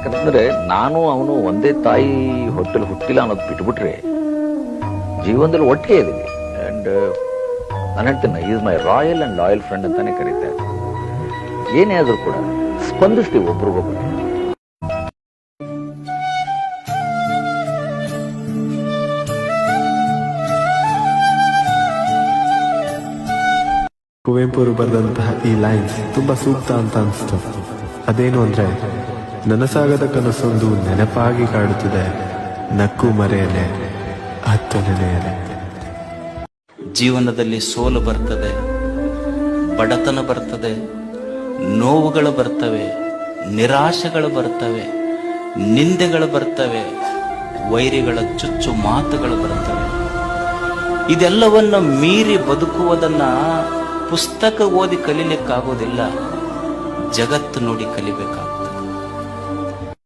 ಯಾಕಂತಂದ್ರೆ ನಾನು ಅವನು ಒಂದೇ ತಾಯಿ ಹೊಟ್ಟೆಲಿ ಹುಟ್ಟಿಲ್ಲ ಅನ್ನೋದು ಬಿಟ್ಬಿಟ್ರೆ ಜೀವನದಲ್ಲಿ ಒಟ್ಟಿಗೆ ಇದೀವಿ. ಅಂಡ್ ನಾನು ಹೇಳ್ತೇನೆ, is my royal and loyal friend ಅಂತಾನೆ ಕರೀತಾರೆ. ಏನೇ ಆದ್ರೂ ಕೂಡ ಸ್ಪಂದಿಸ್ತೀವಿ ಒಬ್ರಿಗೊಬ್ಬರು. ಕುವೆಂಪು ಅವರು ಬರೆದಂತಹ ಈ ಲೈನ್ಸ್ ತುಂಬಾ ಸೂಕ್ತ ಅಂತ ಅನಿಸ್ತು. ಅದೇನು ಅಂದ್ರೆ, ನನಸಾಗದ ಕನಸೊಂದು ನೆನಪಾಗಿ ಕಾಡುತ್ತಿದೆ, ನಕ್ಕು ಮರೆಯಲೆ ಹತ್ತು ನೆನೆಯಲೆ. ಜೀವನದಲ್ಲಿ ಸೋಲು ಬರ್ತದೆ, ಬಡತನ ಬರ್ತದೆ, ನೋವುಗಳು ಬರ್ತವೆ, ನಿರಾಶೆಗಳು ಬರ್ತವೆ, ನಿಂದೆಗಳು ಬರ್ತವೆ, ವೈರಿಗಳ ಚುಚ್ಚು ಮಾತುಗಳು ಬರ್ತವೆ. ಇದೆಲ್ಲವನ್ನ ಮೀರಿ ಬದುಕುವುದನ್ನ ಪುಸ್ತಕ ಓದಿ ಕಲೀಲಿಕ್ಕಾಗೋದಿಲ್ಲ, ಜಗತ್ತು ನೋಡಿ ಕಲಿಬೇಕಾಗ್ತದೆ.